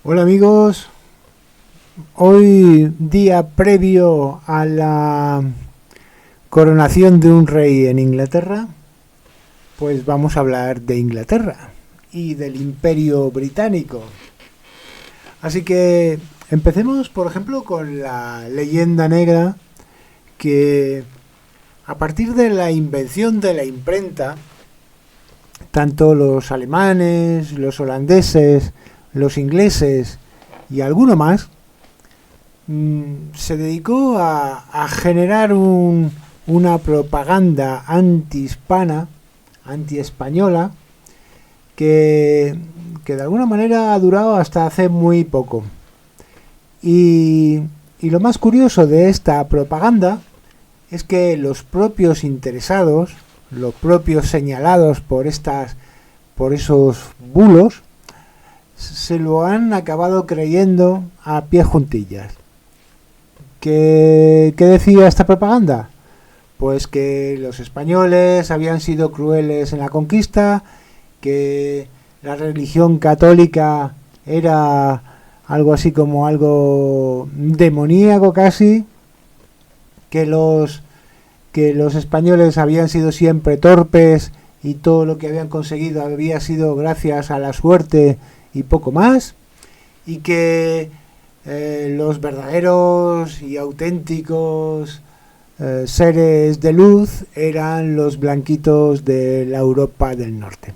Hola amigos, hoy día previo a la coronación de un rey en Inglaterra, pues vamos a hablar de Inglaterra y del Imperio Británico. Así que empecemos, por ejemplo, con la leyenda negra que a partir de la invención de la imprenta, tanto los alemanes, los holandeses, los ingleses y alguno más se dedicó a generar una propaganda anti-hispana, anti-española, que de alguna manera ha durado hasta hace muy poco. Y, y lo más curioso de esta propaganda es que los propios interesados, los propios señalados por esos bulos, se lo han acabado creyendo a pie juntillas. ¿Qué decía esta propaganda? Pues que los españoles habían sido crueles en la conquista, que la religión católica era algo así como algo demoníaco casi, que los españoles habían sido siempre torpes y todo lo que habían conseguido había sido gracias a la suerte y poco más, y que los verdaderos y auténticos seres de luz eran los blanquitos de la Europa del Norte.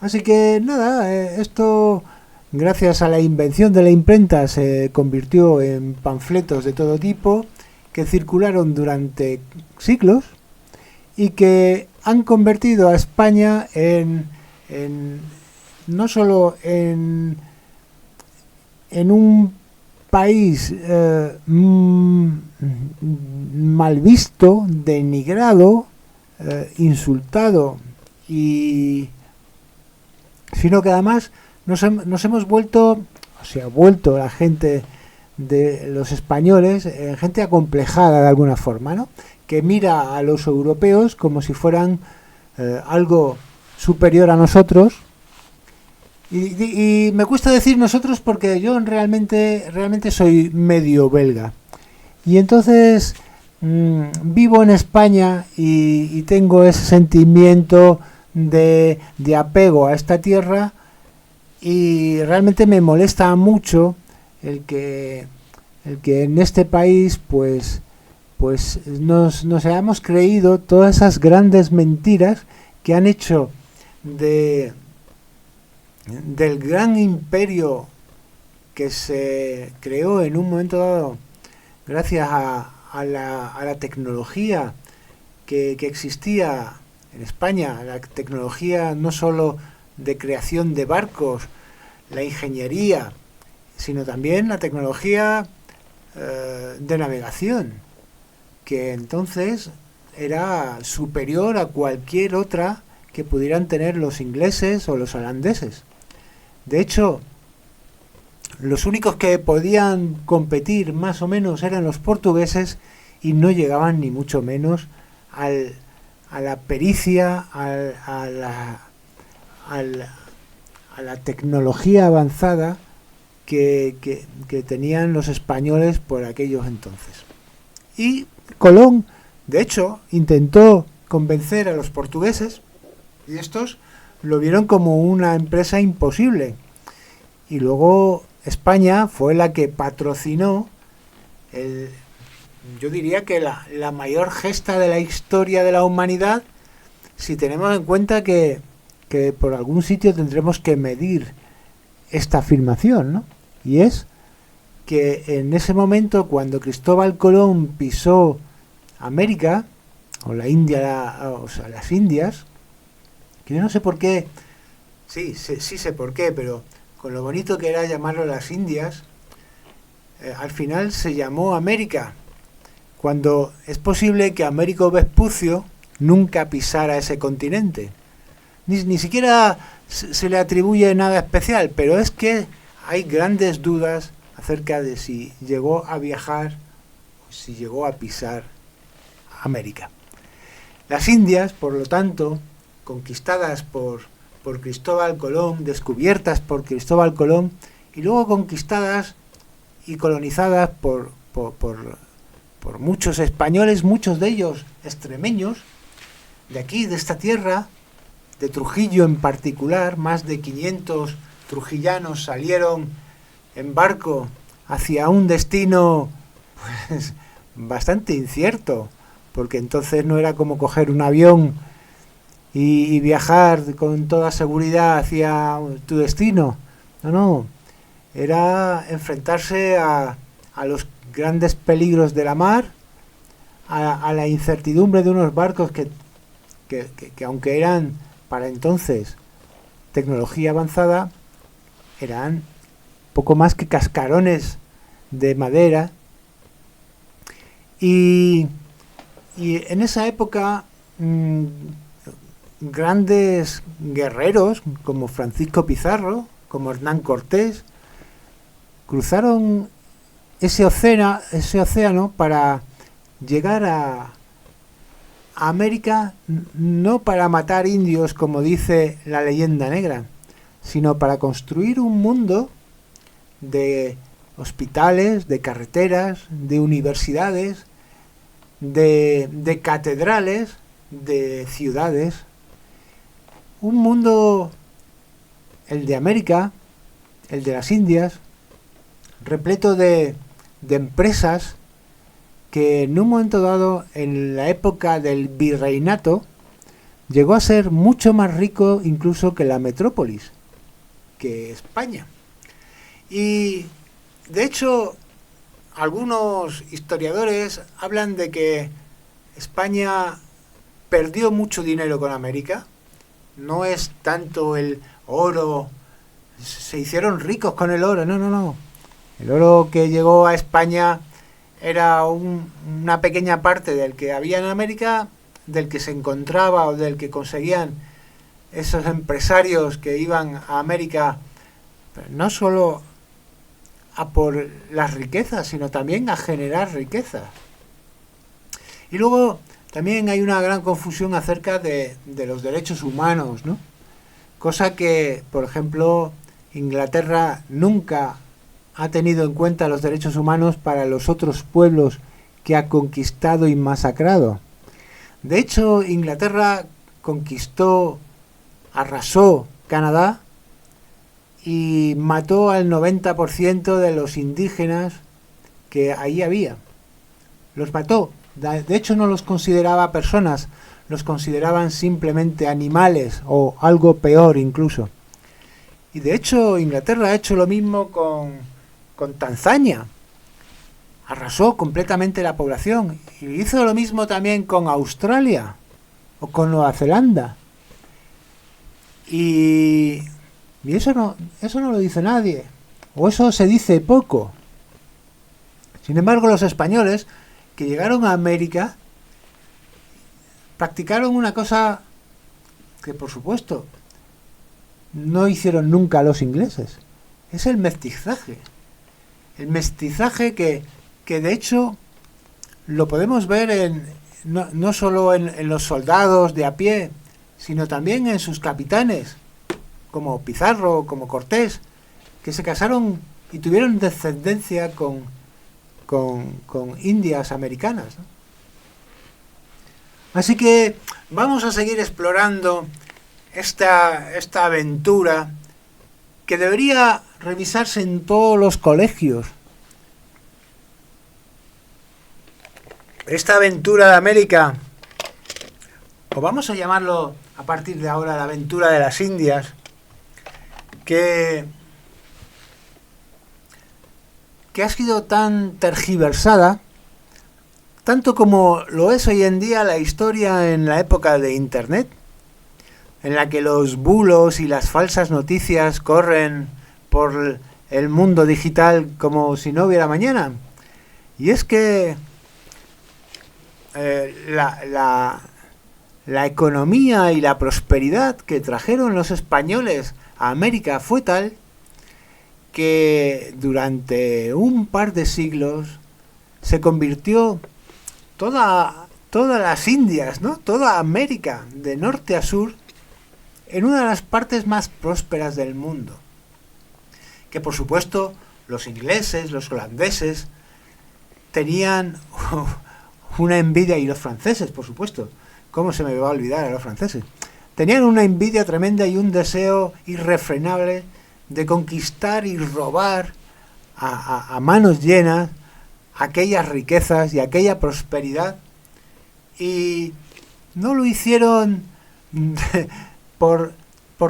Así que nada, esto gracias a la invención de la imprenta se convirtió en panfletos de todo tipo que circularon durante siglos y que han convertido a España en no solo en un país mal visto, denigrado, insultado, y sino que además nos hemos vuelto, o sea, vuelto la gente de los españoles, gente acomplejada de alguna forma, ¿no? Que mira a los europeos como si fueran algo superior a nosotros. Y me cuesta decir nosotros porque yo realmente soy medio belga. Y entonces vivo en España y tengo ese sentimiento de apego a esta tierra, y realmente me molesta mucho el que en este país pues nos hayamos creído todas esas grandes mentiras que han hecho del gran imperio que se creó en un momento dado gracias a la tecnología que existía en España, la tecnología no solo de creación de barcos, la ingeniería, sino también la tecnología de navegación, que entonces era superior a cualquier otra que pudieran tener los ingleses o los holandeses. De hecho, los únicos que podían competir más o menos eran los portugueses, y no llegaban ni mucho menos a la pericia, a la tecnología avanzada que tenían los españoles por aquellos entonces. Y Colón, de hecho, intentó convencer a los portugueses, y estos lo vieron como una empresa imposible. Y luego España fue la que patrocinó yo diría que la mayor gesta de la historia de la humanidad, si tenemos en cuenta que por algún sitio tendremos que medir esta afirmación, ¿no? Y es que en ese momento, cuando Cristóbal Colón pisó América, o la India, o sea, las Indias, que yo no sé por qué, sí sé por qué, pero con lo bonito que era llamarlo las Indias, al final se llamó América, cuando es posible que Américo Vespucio nunca pisara ese continente. Ni siquiera se le atribuye nada especial, pero es que hay grandes dudas acerca de si llegó a viajar o si llegó a pisar América. Las Indias, por lo tanto, conquistadas por Cristóbal Colón, descubiertas por Cristóbal Colón, y luego conquistadas y colonizadas por muchos españoles, muchos de ellos extremeños, de aquí, de esta tierra, de Trujillo en particular. Más de 500 trujillanos salieron en barco hacia un destino pues bastante incierto, porque entonces no era como coger un avión y viajar con toda seguridad hacia tu destino. No, era enfrentarse a los grandes peligros de la mar, a la incertidumbre de unos barcos que aunque eran para entonces tecnología avanzada, eran poco más que cascarones de madera. Y en esa época grandes guerreros como Francisco Pizarro, como Hernán Cortés, cruzaron ese océano para llegar a América, no para matar indios como dice la leyenda negra, sino para construir un mundo de hospitales, de carreteras, de universidades, de catedrales, de ciudades. Un mundo, el de América, el de las Indias, repleto de empresas que en un momento dado, en la época del virreinato, llegó a ser mucho más rico incluso que la metrópolis, que España. Y de hecho, algunos historiadores hablan de que España perdió mucho dinero con América. No es tanto el oro, se hicieron ricos con el oro, no. El oro que llegó a España era una pequeña parte del que había en América, del que se encontraba o del que conseguían esos empresarios que iban a América, no solo a por las riquezas, sino también a generar riqueza. Y luego también hay una gran confusión acerca de los derechos humanos, ¿no? Cosa que, por ejemplo, Inglaterra nunca ha tenido en cuenta los derechos humanos para los otros pueblos que ha conquistado y masacrado. De hecho, Inglaterra conquistó, arrasó Canadá y mató al 90% de los indígenas que ahí había. Los mató. De hecho, no los consideraba personas, los consideraban simplemente animales o algo peor incluso. Y de hecho, Inglaterra ha hecho lo mismo con Tanzania. Arrasó completamente la población. Y hizo lo mismo también con Australia o con Nueva Zelanda. Y eso no lo dice nadie. O eso se dice poco. Sin embargo, los españoles que llegaron a América practicaron una cosa que, por supuesto, no hicieron nunca los ingleses. Es el mestizaje. El mestizaje que de hecho lo podemos ver no solo en los soldados de a pie, sino también en sus capitanes, como Pizarro, como Cortés, que se casaron y tuvieron descendencia con indias americanas, ¿no? Así que vamos a seguir explorando esta aventura que debería revisarse en todos los colegios. Esta aventura de América, o vamos a llamarlo a partir de ahora la aventura de las Indias, que ha sido tan tergiversada, tanto como lo es hoy en día la historia en la época de Internet, en la que los bulos y las falsas noticias corren por el mundo digital como si no hubiera mañana. Y es que la economía y la prosperidad que trajeron los españoles a América fue tal que durante un par de siglos se convirtió todas las Indias, ¿no? Toda América, de norte a sur, en una de las partes más prósperas del mundo. que por supuesto los ingleses, los holandeses, tenían una envidia, y los franceses, por supuesto, ¿cómo se me va a olvidar a los franceses? Tenían una envidia tremenda y un deseo irrefrenable de conquistar y robar a manos llenas aquellas riquezas y aquella prosperidad, y no lo hicieron por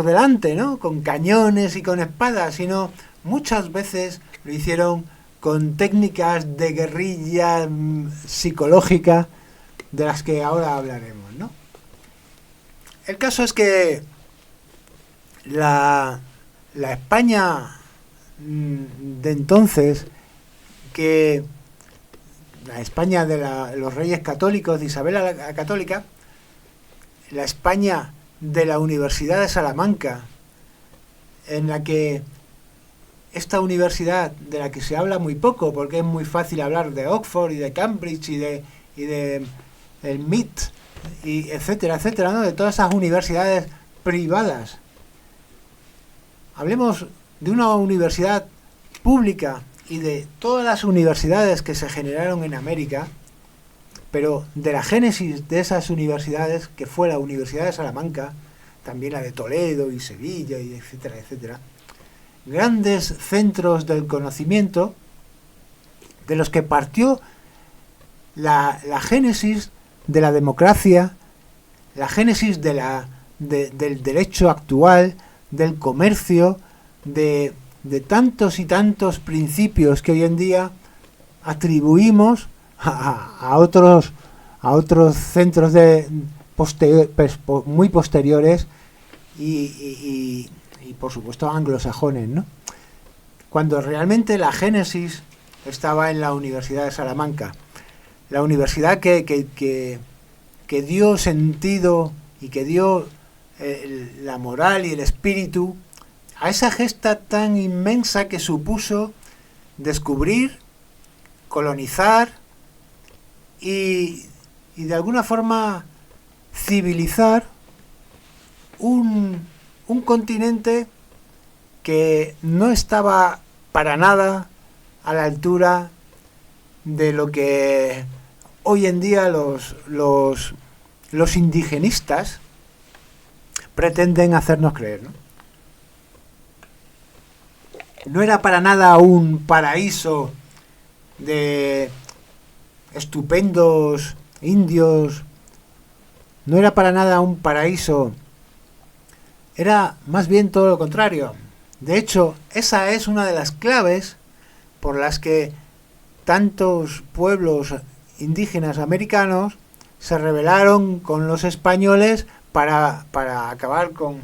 delante, ¿no?, con cañones y con espadas, sino muchas veces lo hicieron con técnicas de guerrilla psicológica, de las que ahora hablaremos, ¿no? El caso es que la España de entonces, que la España de los Reyes Católicos, de Isabel la Católica, la España de la Universidad de Salamanca, en la que esta universidad, de la que se habla muy poco, porque es muy fácil hablar de Oxford y de Cambridge y de el MIT, y etcétera, etcétera, ¿no?, de todas esas universidades privadas. Hablemos de una universidad pública y de todas las universidades que se generaron en América, pero de la génesis de esas universidades, que fue la Universidad de Salamanca, también la de Toledo y Sevilla, y etcétera, etcétera, grandes centros del conocimiento de los que partió la génesis de la democracia, la génesis del derecho actual, del comercio, de tantos y tantos principios que hoy en día atribuimos a otros centros muy posteriores y por supuesto anglosajones, ¿no?, cuando realmente la génesis estaba en la Universidad de Salamanca, la universidad que dio sentido y que dio la moral y el espíritu a esa gesta tan inmensa que supuso descubrir, colonizar y de alguna forma civilizar un continente que no estaba para nada a la altura de lo que hoy en día los indigenistas pretenden hacernos creer, ¿no? No era para nada un paraíso de estupendos indios, no era para nada un paraíso, era más bien todo lo contrario. De hecho, esa es una de las claves por las que tantos pueblos indígenas americanos se rebelaron con los españoles para acabar con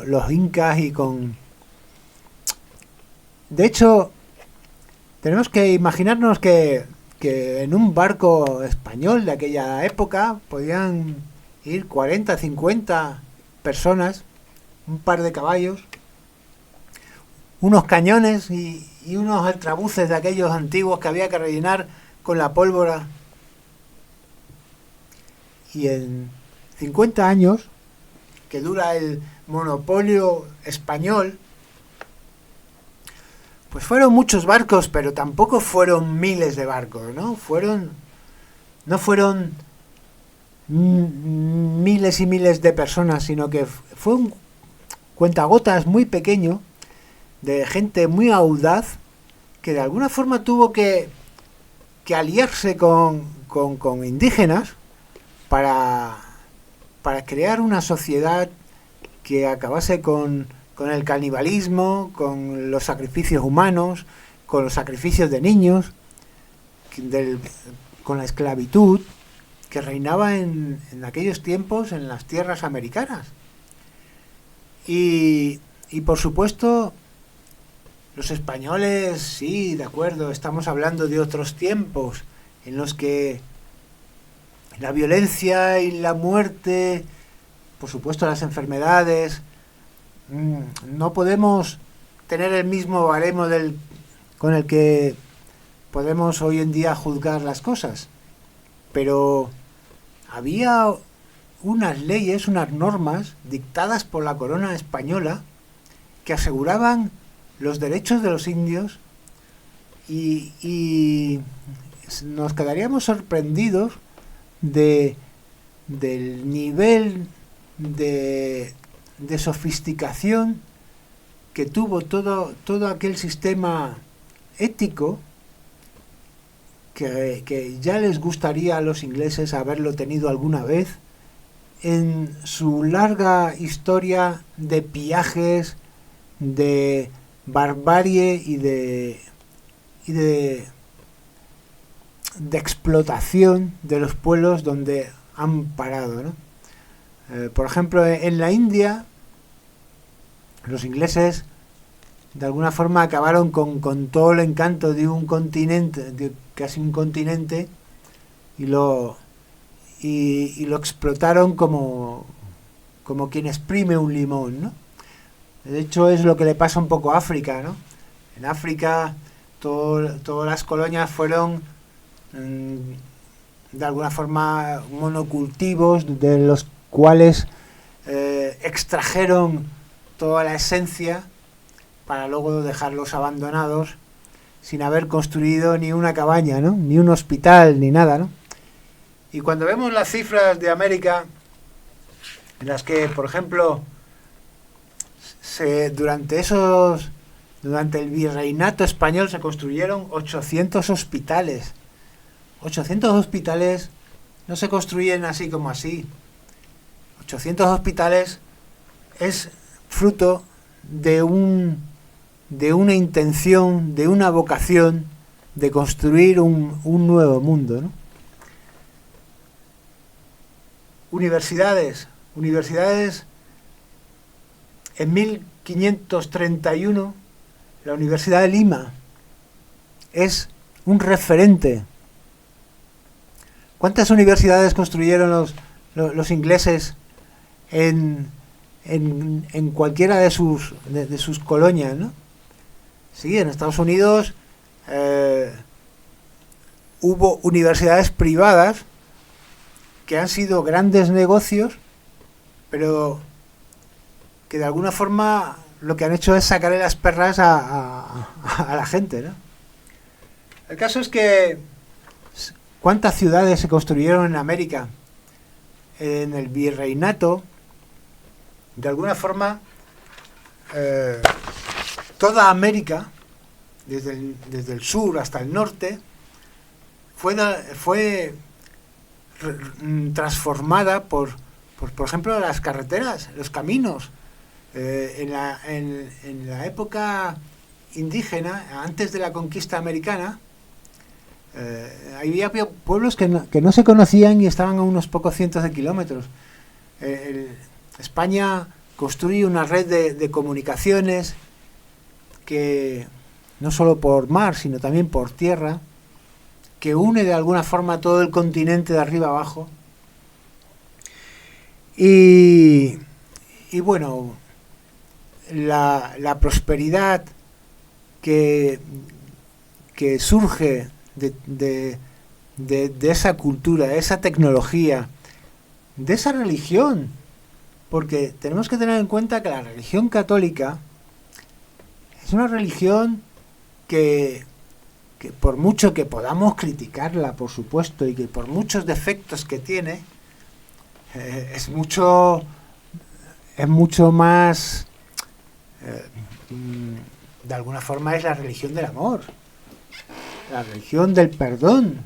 los incas y con... De hecho, tenemos que imaginarnos que en un barco español de aquella época podían ir 40, 50 personas, un par de caballos, unos cañones y unos altrabuces de aquellos antiguos que había que rellenar con la pólvora. Y en 50 años, que dura el monopolio español, pues fueron muchos barcos, pero tampoco fueron miles de barcos, ¿no? No fueron miles y miles de personas, sino que fue un cuentagotas muy pequeño de gente muy audaz que de alguna forma tuvo que aliarse con indígenas para crear una sociedad que acabase con el canibalismo, con los sacrificios humanos, con los sacrificios de niños, con la esclavitud que reinaba en aquellos tiempos en las tierras americanas. Y por supuesto, los españoles, sí, de acuerdo, estamos hablando de otros tiempos en los que la violencia y la muerte, por supuesto las enfermedades, no podemos tener el mismo baremo con el que podemos hoy en día juzgar las cosas, pero había unas leyes, unas normas dictadas por la corona española que aseguraban los derechos de los indios y nos quedaríamos sorprendidos del nivel de sofisticación que tuvo todo aquel sistema ético que ya les gustaría a los ingleses haberlo tenido alguna vez en su larga historia de pillajes, de barbarie y de explotación de los pueblos donde han parado, ¿no? Por ejemplo, en la India, los ingleses de alguna forma acabaron con todo el encanto de un continente, de casi un continente, y lo explotaron como quien exprime un limón, ¿no? De hecho, es lo que le pasa un poco a África, ¿no? En África, todas las colonias fueron de alguna forma monocultivos de los cuales extrajeron toda la esencia para luego dejarlos abandonados sin haber construido ni una cabaña, ¿no? Ni un hospital, ni nada, ¿no? Y cuando vemos las cifras de América, en las que, por ejemplo, durante el virreinato español se construyeron 800 hospitales. 800 hospitales no se construyen así como así. 800 hospitales es fruto de una intención, de una vocación de construir un nuevo mundo, ¿no? Universidades. En 1531, la Universidad de Lima es un referente. ¿Cuántas universidades construyeron los ingleses en cualquiera de sus colonias, ¿no? Sí, en Estados Unidos hubo universidades privadas que han sido grandes negocios, pero que de alguna forma lo que han hecho es sacarle las perras a la gente, ¿no? El caso es que ¿cuántas ciudades se construyeron en América? En el virreinato, de alguna forma, toda América, desde el sur hasta el norte, fue transformada por ejemplo, las carreteras, los caminos. En la época indígena, antes de la conquista americana, había pueblos que no se conocían y estaban a unos pocos cientos de kilómetros. España construye una red de comunicaciones que no solo por mar, sino también por tierra, que une de alguna forma todo el continente de arriba abajo. Y bueno, la prosperidad que surge de esa cultura, de esa tecnología, de esa religión, porque tenemos que tener en cuenta que la religión católica es una religión que por mucho que podamos criticarla, por supuesto, y que por muchos defectos que tiene, es mucho más, de alguna forma es la religión del amor, la religión del perdón.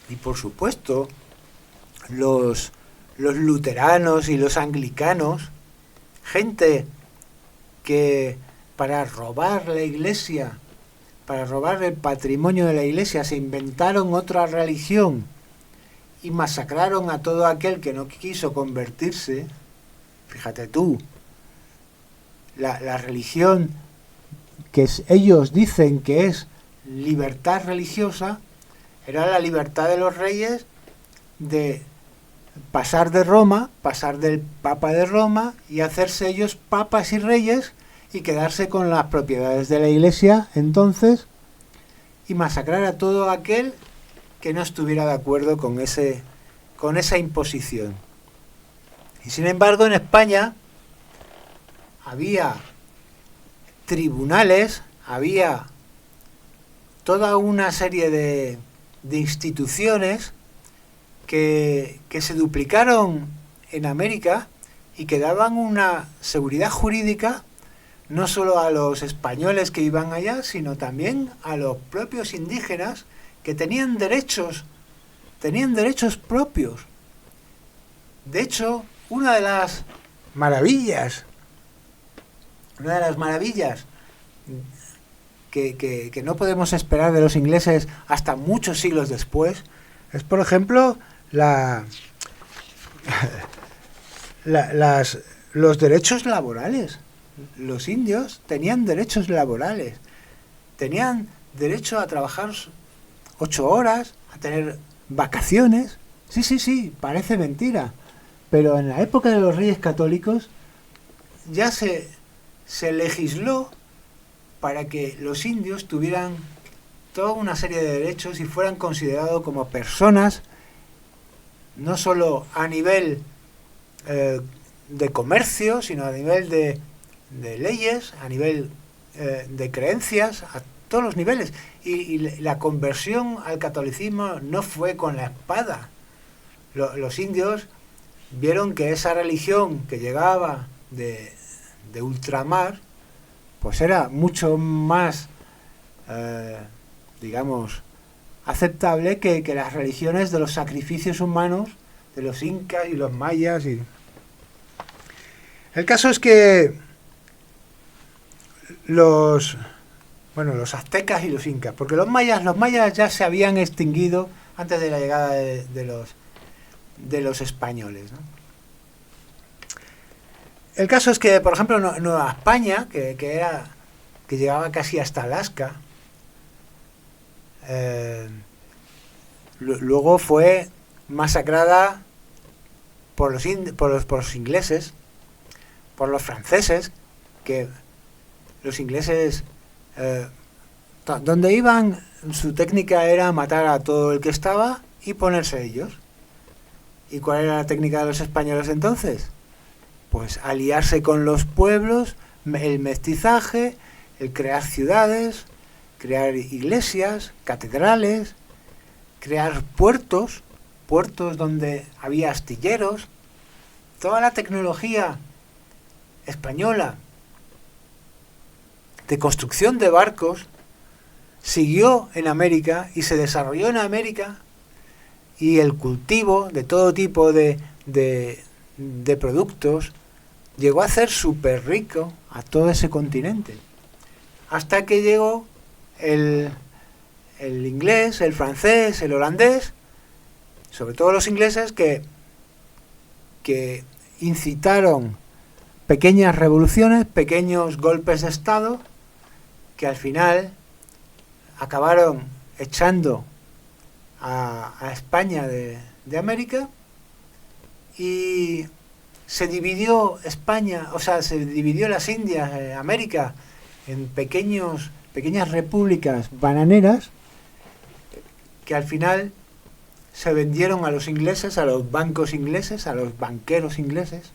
Y por supuesto, los luteranos y los anglicanos, gente que para robar la iglesia, para robar el patrimonio de la iglesia, se inventaron otra religión y masacraron a todo aquel que no quiso convertirse. Fíjate tú, la religión que ellos dicen que es libertad religiosa era la libertad de los reyes de pasar de Roma, pasar del Papa de Roma y hacerse ellos papas y reyes y quedarse con las propiedades de la iglesia entonces y masacrar a todo aquel que no estuviera de acuerdo con esa imposición. Y sin embargo, en España había tribunales, había toda una serie de instituciones que se duplicaron en América y que daban una seguridad jurídica no solo a los españoles que iban allá, sino también a los propios indígenas que tenían derechos propios. De hecho, una de las maravillas que no podemos esperar de los ingleses hasta muchos siglos después es, por ejemplo, los derechos laborales. Los indios tenían derechos laborales, tenían derecho a trabajar 8 horas, a tener vacaciones. Sí, parece mentira, pero en la época de los Reyes Católicos ya se legisló para que los indios tuvieran toda una serie de derechos y fueran considerados como personas, no solo a nivel de comercio, sino a nivel de leyes, a nivel de creencias, a todos los niveles. Y la conversión al catolicismo no fue con la espada. Los indios vieron que esa religión que llegaba de ultramar, pues era mucho más, digamos, aceptable que las religiones de los sacrificios humanos de los incas y los mayas. El caso es que los aztecas y los incas, porque los mayas ya se habían extinguido antes de la llegada de los españoles, ¿no? El caso es que, por ejemplo, Nueva España, que llegaba casi hasta Alaska, luego fue masacrada por los ingleses, por los franceses, que los ingleses, donde iban, su técnica era matar a todo el que estaba y ponerse ellos. ¿Y cuál era la técnica de los españoles entonces? Pues aliarse con los pueblos, el mestizaje, el crear ciudades, crear iglesias, catedrales, crear puertos donde había astilleros. Toda la tecnología española de construcción de barcos siguió en América y se desarrolló en América, y el cultivo de todo tipo de productos llegó a ser súper rico a todo ese continente, hasta que llegó el inglés, el francés, el holandés, sobre todo los ingleses, que incitaron pequeñas revoluciones, pequeños golpes de estado, que al final acabaron echando a España de América, y se dividió España, se dividió las Indias, América, en pequeñas repúblicas bananeras, que al final se vendieron a los ingleses, a los bancos ingleses, a los banqueros ingleses,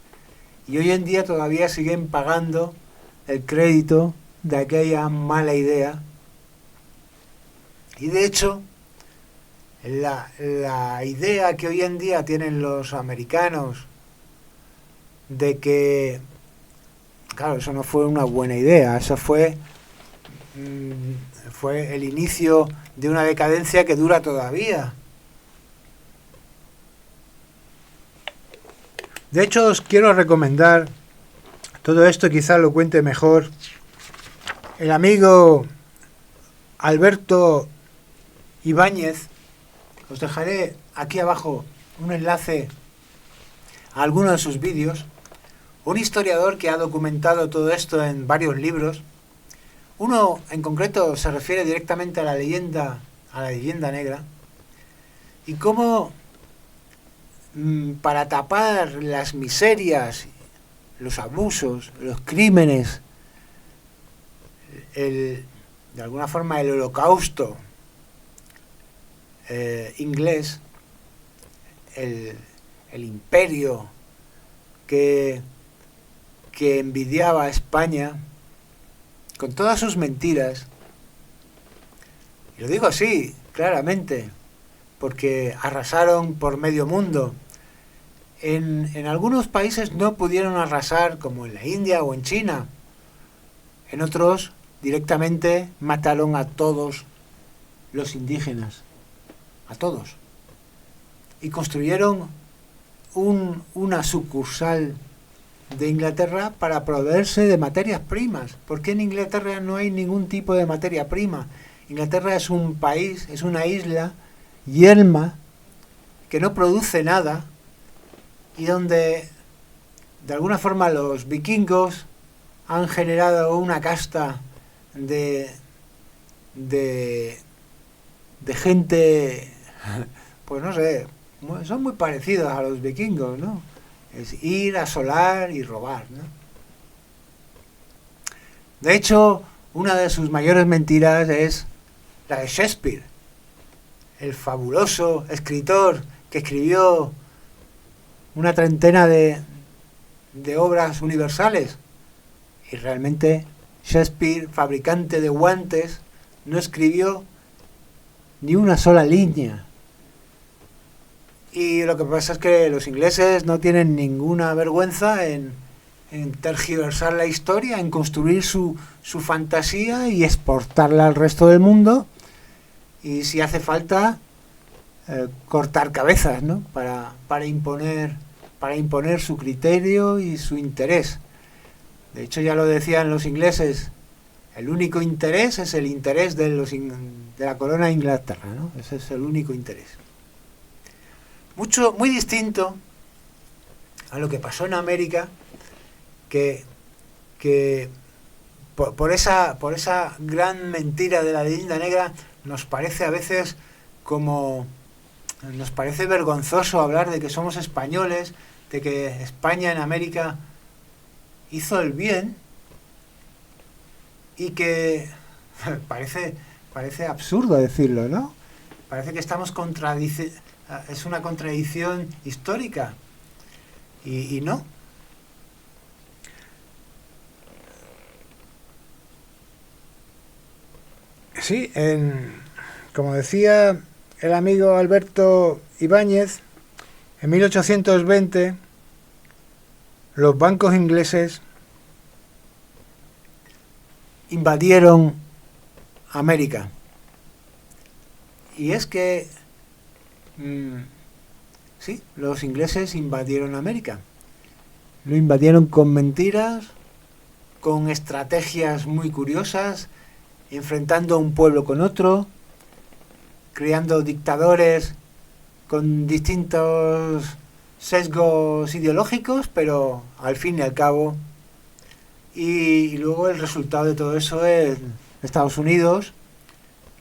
y hoy en día todavía siguen pagando el crédito de aquella mala idea. Y de hecho, la idea que hoy en día tienen los americanos de que, claro, eso no fue una buena idea, eso fue el inicio de una decadencia que dura todavía. De hecho, os quiero recomendar, todo esto quizá lo cuente mejor el amigo Alberto Ibáñez. Os dejaré aquí abajo un enlace a alguno de sus vídeos. Un historiador que ha documentado todo esto en varios libros. Uno en concreto se refiere directamente a la leyenda negra, y cómo, para tapar las miserias, los abusos, los crímenes, de alguna forma el holocausto inglés, el imperio que, que envidiaba a España con todas sus mentiras. Y lo digo así, claramente, porque arrasaron por medio mundo. En algunos países no pudieron arrasar, como en la India o en China. En otros, directamente mataron a todos los indígenas, a todos. Y construyeron una sucursal de Inglaterra para proveerse de materias primas. ¿Por qué en Inglaterra no hay ningún tipo de materia prima? Inglaterra es un país, es una isla yerma que no produce nada y donde de alguna forma los vikingos han generado una casta de gente, pues no sé, son muy parecidos a los vikingos, ¿no? Es ir, asolar y robar, ¿no? De hecho, una de sus mayores mentiras es la de Shakespeare, el fabuloso escritor que escribió una treintena de obras universales. Y realmente Shakespeare, fabricante de guantes, no escribió ni una sola línea. Y lo que pasa es que los ingleses no tienen ninguna vergüenza en tergiversar la historia, en construir su fantasía y exportarla al resto del mundo. Y si hace falta, cortar cabezas, ¿no? Para imponer su criterio y su interés. De hecho, ya lo decían los ingleses, el único interés es el interés de la corona de Inglaterra, ¿no? Ese es el único interés. Muy distinto a lo que pasó en América, que por esa gran mentira de la leyenda negra nos parece a veces nos parece vergonzoso hablar de que somos españoles, de que España en América hizo el bien, y que parece absurdo decirlo, ¿no? Parece que estamos es una contradicción histórica, y no. Sí, como decía el amigo Alberto Ibáñez, en 1820 los bancos ingleses invadieron América. Y es que sí, los ingleses invadieron América. Lo invadieron con mentiras, con estrategias muy curiosas, enfrentando a un pueblo con otro, creando dictadores con distintos sesgos ideológicos, pero al fin y al cabo. Y luego el resultado de todo eso es Estados Unidos,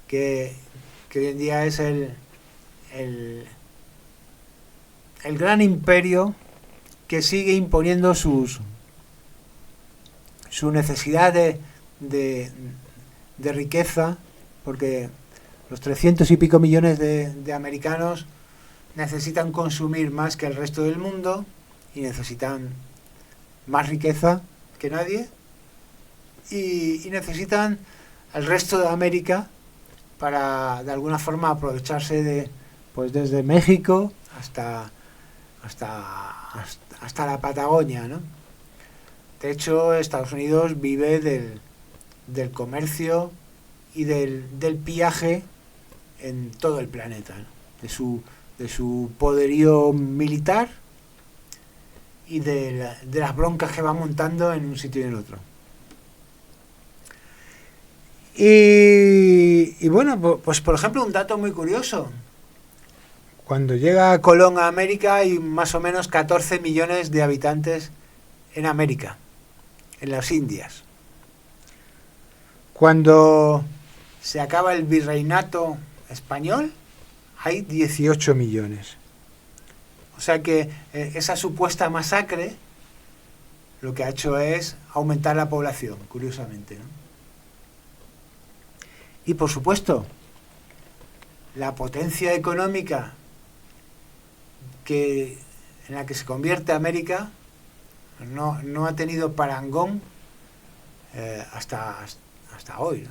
que hoy en día es el gran imperio que sigue imponiendo su necesidad de riqueza, porque los 300 y pico millones de americanos necesitan consumir más que el resto del mundo y necesitan más riqueza que nadie, y necesitan al resto de América para de alguna forma aprovecharse pues desde México hasta la Patagonia, ¿no? De hecho, Estados Unidos vive del comercio y del pillaje en todo el planeta, ¿no? de su poderío militar y de las broncas que va montando en un sitio y en otro. Y bueno, pues por ejemplo, un dato muy curioso. Cuando llega Colón a América hay más o menos 14 millones de habitantes en América, en las Indias. Cuando se acaba el virreinato español, hay 18 millones. O sea que esa supuesta masacre lo que ha hecho es aumentar la población, curiosamente, ¿no? Y por supuesto, la potencia económica en la que se convierte América no ha tenido parangón hasta hoy, ¿no?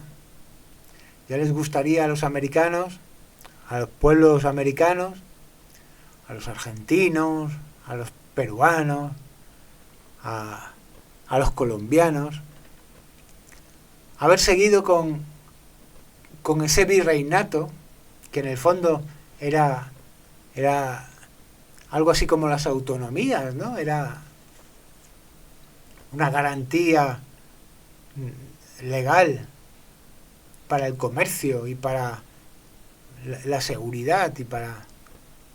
Ya les gustaría a los americanos, a los pueblos americanos, a los argentinos, a los peruanos, a los colombianos, haber seguido con ese virreinato, que en el fondo era algo así como las autonomías, ¿no? Era una garantía legal para el comercio y para la seguridad y para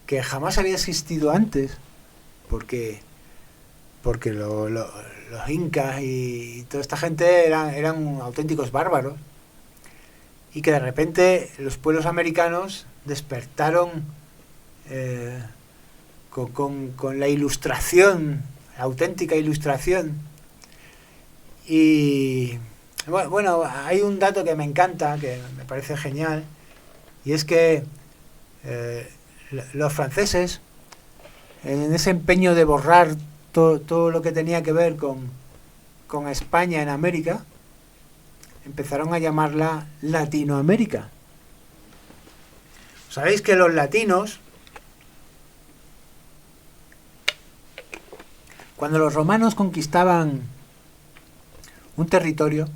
que jamás había existido antes, porque los incas y toda esta gente eran auténticos bárbaros, y que de repente los pueblos americanos despertaron con la ilustración, la auténtica ilustración. Y bueno, hay un dato que me encanta, que me parece genial, y es que los franceses, en ese empeño de borrar todo lo que tenía que ver con España en América, empezaron a llamarla Latinoamérica. Sabéis que los latinos, cuando los romanos conquistaban un territorio,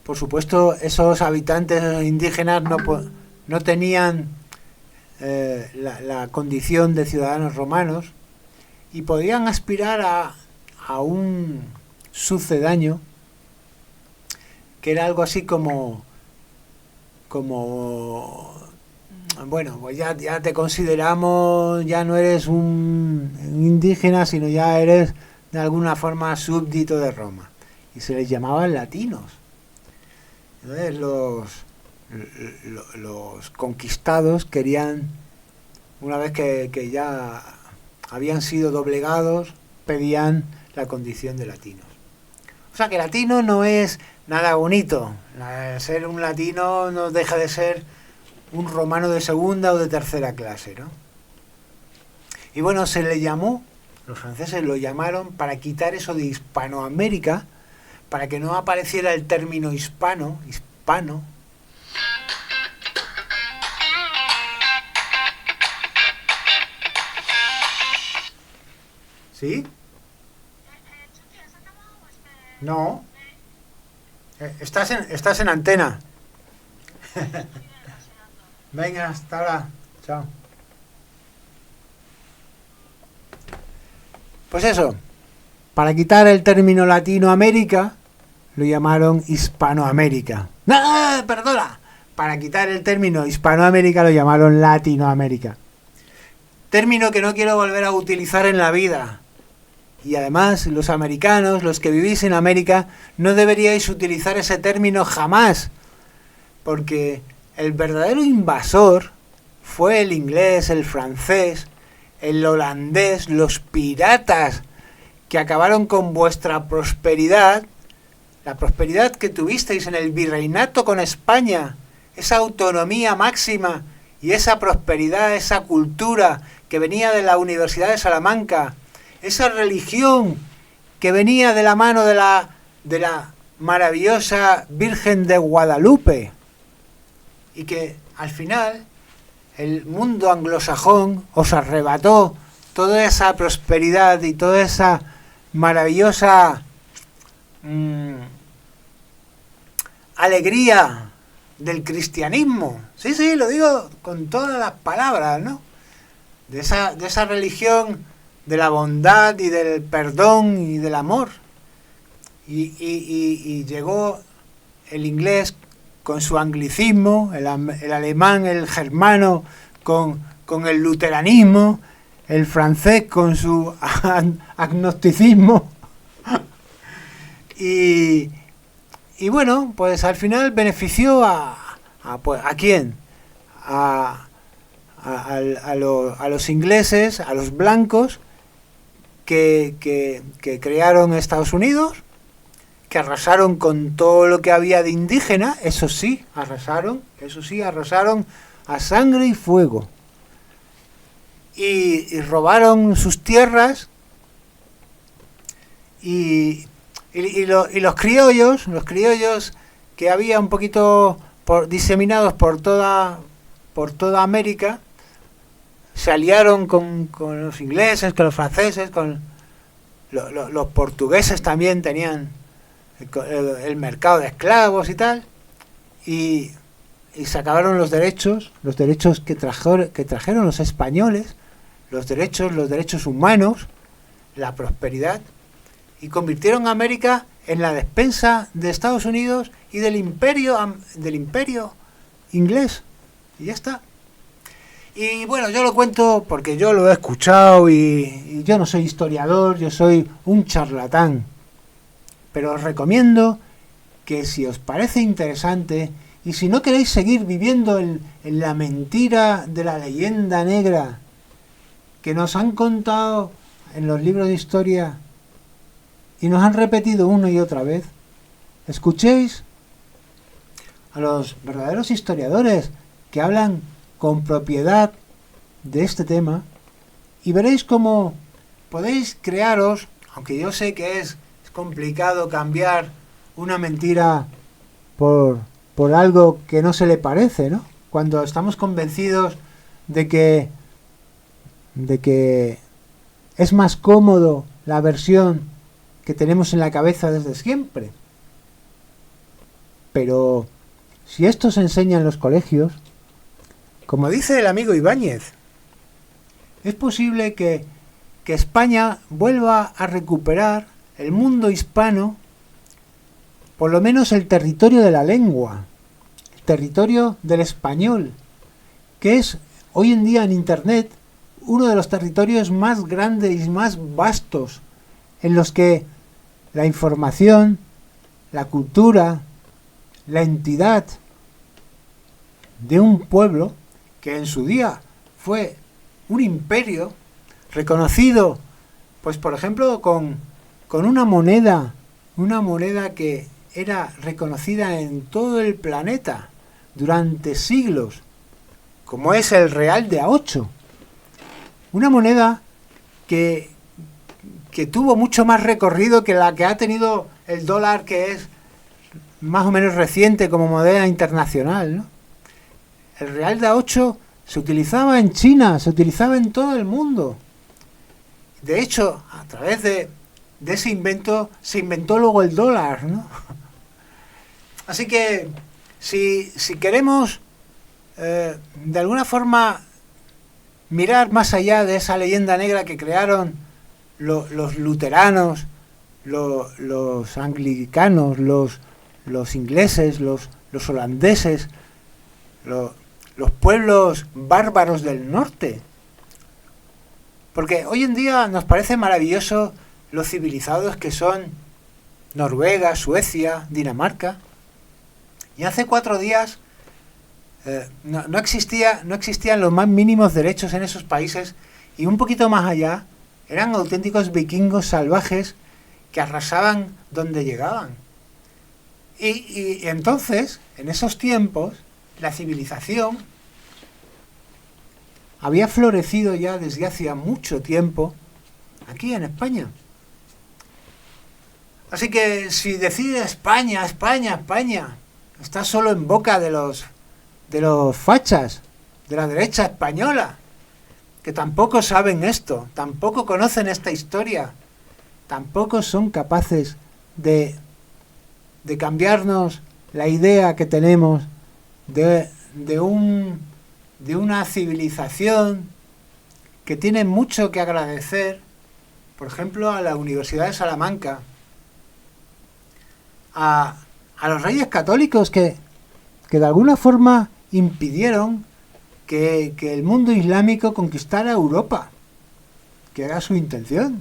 por supuesto esos habitantes indígenas no tenían la condición de ciudadanos romanos y podían aspirar a un sucedáneo que era algo así como bueno, pues ya te consideramos, ya no eres un indígena, sino ya eres de alguna forma súbdito de Roma, y se les llamaban latinos. Entonces los conquistados querían, una vez que ya habían sido doblegados, pedían la condición de latinos. O sea que latino no es nada bonito. Ser un latino no deja de ser un romano de segunda o de tercera clase, ¿no? Y bueno, se le llamó, los franceses lo llamaron para quitar eso de Hispanoamérica, para que no apareciera el término hispano. ¿Sí? No. Estás en antena. Venga, hasta ahora. Chao. Pues eso, para quitar el término Latinoamérica, lo llamaron Hispanoamérica. ¡No! ¡Perdona! Para quitar el término Hispanoamérica lo llamaron Latinoamérica. Término que no quiero volver a utilizar en la vida. Y además, los americanos, los que vivís en América, no deberíais utilizar ese término jamás, porque el verdadero invasor fue el inglés, el francés, el holandés, los piratas, que acabaron con vuestra prosperidad, la prosperidad que tuvisteis en el virreinato con España, esa autonomía máxima y esa prosperidad, esa cultura que venía de la Universidad de Salamanca, esa religión que venía de la mano de la maravillosa Virgen de Guadalupe, y que al final el mundo anglosajón os arrebató toda esa prosperidad y toda esa maravillosa alegría del cristianismo. Sí, lo digo con todas las palabras, ¿no? De esa religión de la bondad y del perdón y del amor. Y llegó el inglés con su anglicismo, el alemán, el germano con el luteranismo, el francés con su agnosticismo. Y bueno, pues al final benefició ¿a quién? A los ingleses, a los blancos que crearon Estados Unidos, que arrasaron con todo lo que había de indígena, eso sí, arrasaron a sangre y fuego. Y robaron sus tierras y los criollos que había un poquito diseminados por toda América, se aliaron con los ingleses, con los franceses, con los portugueses también tenían el mercado de esclavos y tal, y se acabaron los derechos que trajeron los españoles, los derechos humanos, la prosperidad, y convirtieron a América en la despensa de Estados Unidos y del imperio inglés. Y ya está. Y bueno, yo lo cuento porque yo lo he escuchado y yo no soy historiador, yo soy un charlatán. Pero os recomiendo que si os parece interesante y si no queréis seguir viviendo en la mentira de la leyenda negra que nos han contado en los libros de historia y nos han repetido una y otra vez, escuchéis a los verdaderos historiadores que hablan con propiedad de este tema y veréis cómo podéis crearos, aunque yo sé que es complicado cambiar una mentira por algo que no se le parece, ¿no? Cuando estamos convencidos de que es más cómodo la versión que tenemos en la cabeza desde siempre. Pero si esto se enseña en los colegios, como dice el amigo Ibáñez, es posible que España vuelva a recuperar el mundo hispano, por lo menos el territorio de la lengua, el territorio del español, que es hoy en día en Internet uno de los territorios más grandes y más vastos, en los que la información, la cultura, la entidad de un pueblo que en su día fue un imperio reconocido, pues por ejemplo con una moneda que era reconocida en todo el planeta durante siglos, como es el Real de A8, una moneda que tuvo mucho más recorrido que la que ha tenido el dólar, que es más o menos reciente como moneda internacional, ¿no? El Real de A8 se utilizaba en China, se utilizaba en todo el mundo. De hecho, a través de ese invento se inventó luego el dólar, ¿no? Así que si queremos de alguna forma mirar más allá de esa leyenda negra que crearon los luteranos, los anglicanos, los ingleses, los holandeses, los pueblos bárbaros del norte. Porque hoy en día nos parece maravilloso los civilizados que son Noruega, Suecia, Dinamarca. Y hace 4 días no existían los más mínimos derechos en esos países, y un poquito más allá eran auténticos vikingos salvajes que arrasaban donde llegaban. Y entonces, en esos tiempos, la civilización había florecido ya desde hacía mucho tiempo aquí en España. Así que si decide España, está solo en boca de los fachas, de la derecha española, que tampoco saben esto, tampoco conocen esta historia, tampoco son capaces de cambiarnos la idea que tenemos de una civilización que tiene mucho que agradecer, por ejemplo, a la Universidad de Salamanca, a los reyes católicos que de alguna forma impidieron que el mundo islámico conquistara Europa, que era su intención.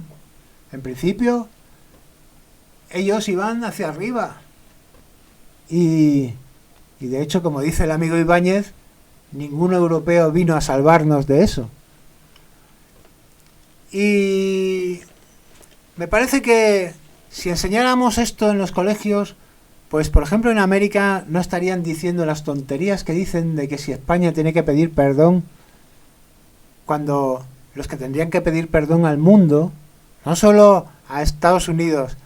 En principio, ellos iban hacia arriba. Y de hecho, como dice el amigo Ibáñez, ningún europeo vino a salvarnos de eso. Y me parece que si enseñáramos esto en los colegios, pues por ejemplo en América no estarían diciendo las tonterías que dicen de que si España tiene que pedir perdón, cuando los que tendrían que pedir perdón al mundo, no solo a Estados Unidos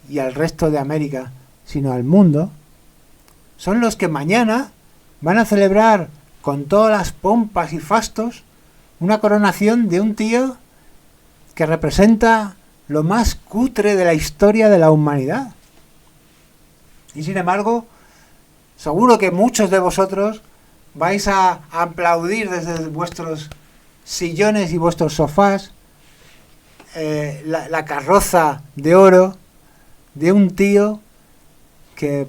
y al resto de América, sino al mundo, son los que mañana van a celebrar con todas las pompas y fastos una coronación de un tío que representa lo más cutre de la historia de la humanidad. Y sin embargo, seguro que muchos de vosotros vais a aplaudir desde vuestros sillones y vuestros sofás la carroza de oro de un tío que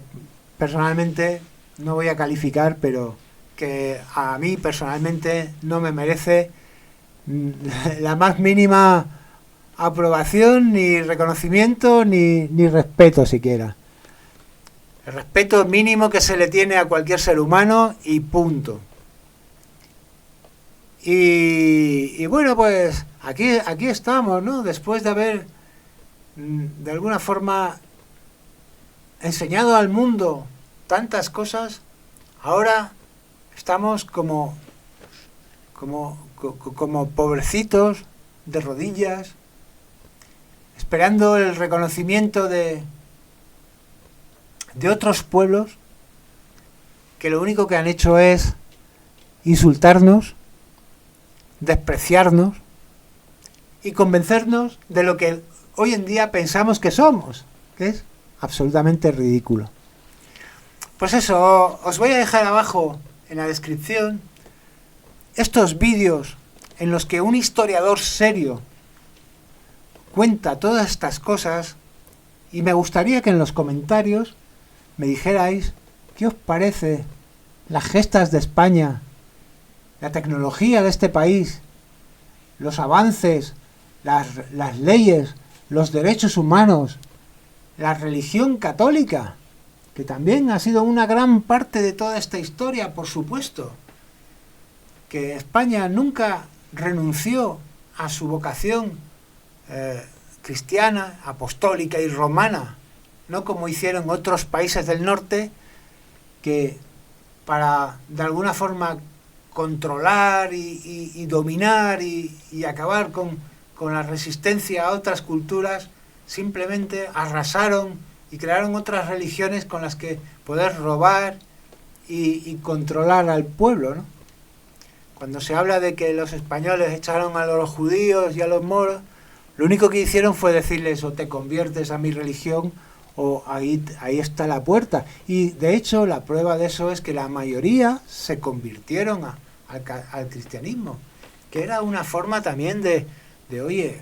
personalmente no voy a calificar, pero que a mí personalmente no me merece la más mínima aprobación, ni reconocimiento, ni respeto siquiera. El respeto mínimo que se le tiene a cualquier ser humano y punto. Y bueno, pues aquí estamos, ¿no? Después de haber, de alguna forma, enseñado al mundo tantas cosas, ahora estamos como pobrecitos de rodillas, esperando el reconocimiento de otros pueblos que lo único que han hecho es insultarnos, despreciarnos y convencernos de lo que hoy en día pensamos que somos, que es absolutamente ridículo. Pues eso, os voy a dejar abajo en la descripción estos vídeos en los que un historiador serio cuenta todas estas cosas, y me gustaría que en los comentarios me dijerais qué os parece las gestas de España, la tecnología de este país, los avances, las leyes, los derechos humanos, la religión católica, que también ha sido una gran parte de toda esta historia, por supuesto, que España nunca renunció a su vocación cristiana, apostólica y romana, no como hicieron otros países del norte, que para de alguna forma controlar y dominar y acabar con la resistencia a otras culturas, simplemente arrasaron y crearon otras religiones con las que poder robar y controlar al pueblo, ¿no? Cuando se habla de que los españoles echaron a los judíos y a los moros, lo único que hicieron fue decirles: o te conviertes a mi religión o ahí está la puerta. Y de hecho la prueba de eso es que la mayoría se convirtieron al cristianismo, que era una forma también de oye,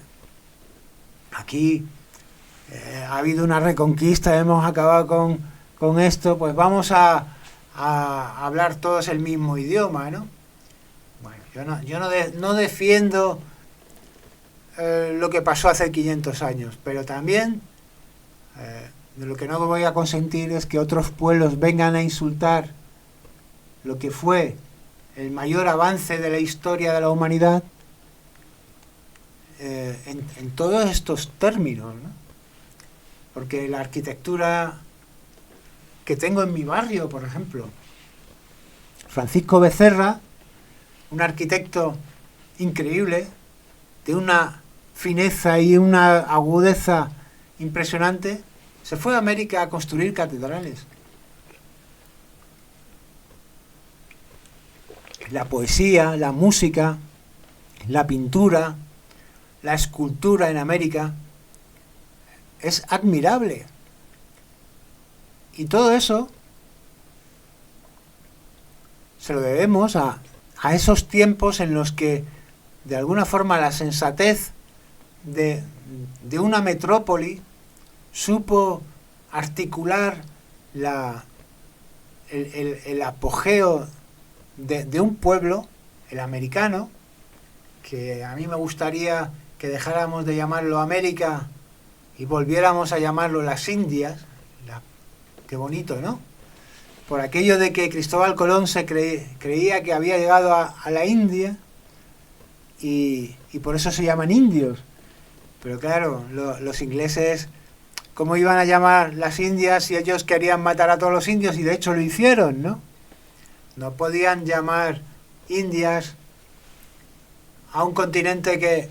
aquí ha habido una reconquista, hemos acabado con esto, pues vamos a hablar todos el mismo idioma, ¿no? Bueno, yo no defiendo lo que pasó hace 500 años, pero también de lo que no voy a consentir es que otros pueblos vengan a insultar lo que fue el mayor avance de la historia de la humanidad en todos estos términos, ¿no? Porque la arquitectura que tengo en mi barrio, por ejemplo, Francisco Becerra, un arquitecto increíble, de una fineza y una agudeza impresionante, se fue a América a construir catedrales. La poesía, la música, la pintura, la escultura en América es admirable. Y todo eso se lo debemos a esos tiempos en los que, de alguna forma, la sensatez de una metrópoli supo articular el apogeo de un pueblo, el americano, que a mí me gustaría que dejáramos de llamarlo América y volviéramos a llamarlo las Indias. Qué bonito, ¿no? Por aquello de que Cristóbal Colón se creía que había llegado a la India y por eso se llaman indios. Pero claro, los ingleses, ¿cómo iban a llamar las Indias si ellos querían matar a todos los indios? Y de hecho lo hicieron, ¿no? No podían llamar Indias a un continente que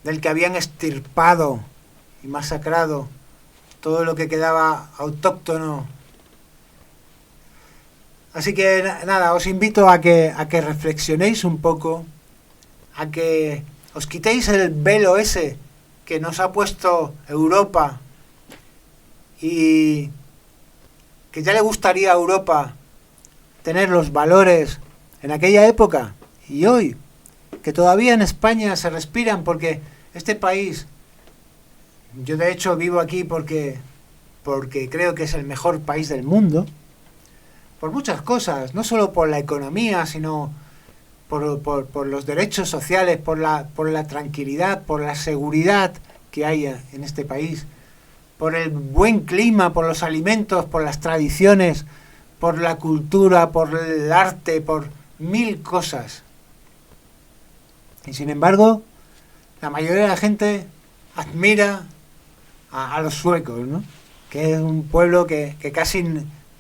del que habían extirpado y masacrado todo lo que quedaba autóctono. Así que nada, os invito a que reflexionéis un poco, a que os quitéis el velo ese que nos ha puesto Europa y que ya le gustaría a Europa tener los valores en aquella época y hoy, que todavía en España se respiran, porque este país, yo de hecho vivo aquí porque creo que es el mejor país del mundo, por muchas cosas, no solo por la economía, sino por los derechos sociales, por la tranquilidad, por la seguridad que hay en este país, por el buen clima, por los alimentos, por las tradiciones, por la cultura, por el arte, por mil cosas. Y sin embargo, la mayoría de la gente admira a los suecos, ¿no? Que es un pueblo que casi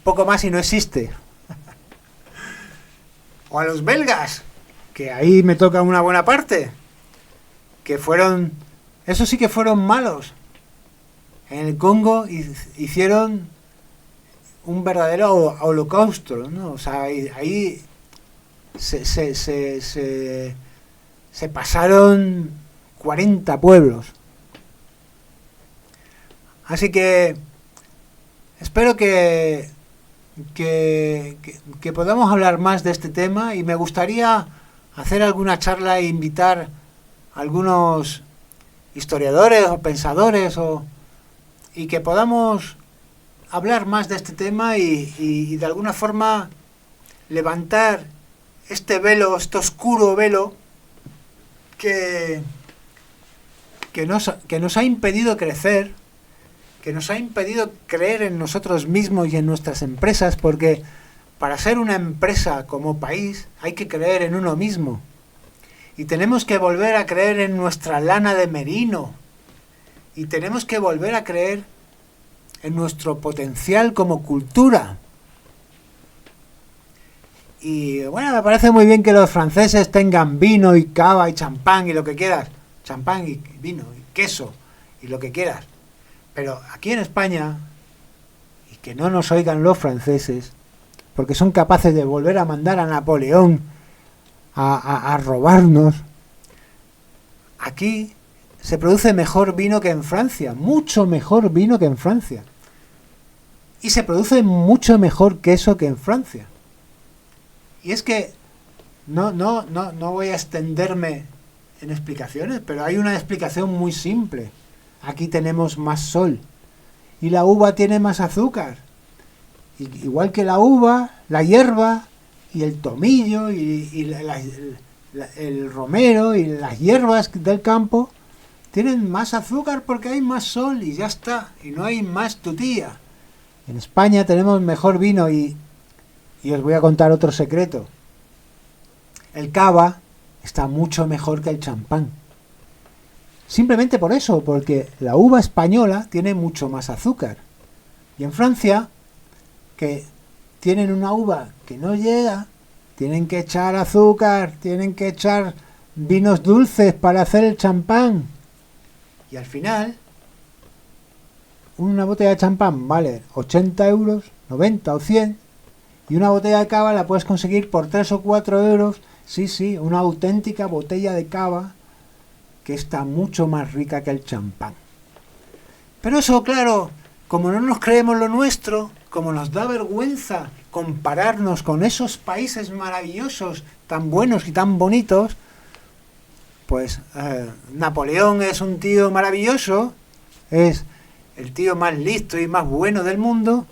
poco más y no existe. O a los belgas, que ahí me toca una buena parte, que fueron, eso sí que fueron malos. En el Congo hicieron un verdadero holocausto, ¿no? O sea, ahí se pasaron 40 pueblos. Así que espero que podamos hablar más de este tema, y me gustaría hacer alguna charla e invitar a algunos historiadores o pensadores y que podamos hablar más de este tema y de alguna forma levantar este velo, este oscuro velo que nos ha impedido crecer, que nos ha impedido creer en nosotros mismos y en nuestras empresas, porque para ser una empresa como país hay que creer en uno mismo. Y tenemos que volver a creer en nuestra lana de merino. Y tenemos que volver a creer en nuestro potencial como cultura. Y bueno, me parece muy bien que los franceses tengan vino y cava y champán y lo que quieras. Champán y vino y queso y lo que quieras. Pero aquí en España, y que no nos oigan los franceses, porque son capaces de volver a mandar a Napoleón a robarnos, aquí se produce mejor vino que en Francia, mucho mejor vino que en Francia. Y se produce mucho mejor queso que en Francia. Y es que no voy a extenderme en explicaciones, pero hay una explicación muy simple. Aquí tenemos más sol y la uva tiene más azúcar. Igual que la uva, la hierba y el tomillo y el romero y las hierbas del campo tienen más azúcar porque hay más sol y ya está, y no hay más tutía. En España tenemos mejor vino y os voy a contar otro secreto. El cava está mucho mejor que el champán. Simplemente por eso, porque la uva española tiene mucho más azúcar. Y en Francia, que tienen una uva que no llega, tienen que echar azúcar, tienen que echar vinos dulces para hacer el champán. Y al final, una botella de champán vale 80 euros, 90 o 100, y una botella de cava la puedes conseguir por 3 o 4 euros. Sí, una auténtica botella de cava que está mucho más rica que el champán. Pero eso, claro, como no nos creemos lo nuestro, como nos da vergüenza compararnos con esos países maravillosos, tan buenos y tan bonitos, pues Napoleón es un tío maravilloso, es el tío más listo y más bueno del mundo,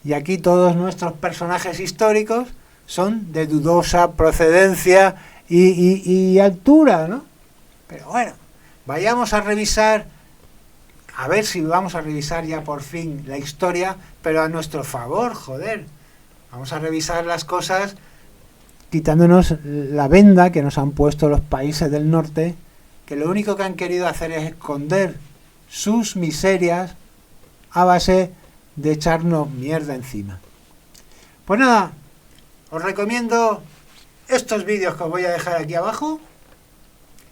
y aquí todos nuestros personajes históricos son de dudosa procedencia y altura, ¿no? Pero bueno, vayamos a revisar, a ver si vamos a revisar ya por fin la historia, pero a nuestro favor, joder. Vamos a revisar las cosas quitándonos la venda que nos han puesto los países del norte, que lo único que han querido hacer es esconder sus miserias a base de echarnos mierda encima. Pues nada, os recomiendo estos vídeos que os voy a dejar aquí abajo,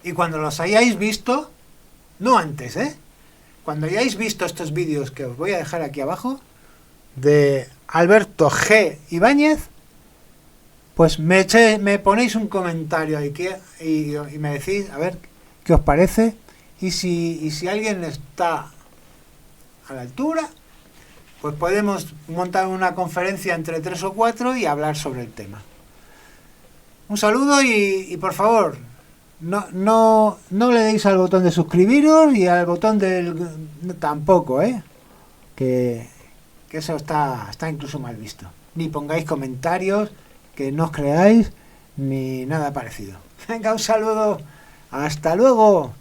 y cuando los hayáis visto, no antes, ¿eh? Cuando hayáis visto estos vídeos que os voy a dejar aquí abajo, de Alberto G. Ibáñez, pues me ponéis un comentario ahí y me decís, a ver, qué os parece, y si alguien está a la altura, pues podemos montar una conferencia entre 3 o 4 y hablar sobre el tema. Un saludo y por favor, no le deis al botón de suscribiros y al botón del... tampoco, que eso está incluso mal visto. Ni pongáis comentarios que no os creáis ni nada parecido. Venga, un saludo. Hasta luego.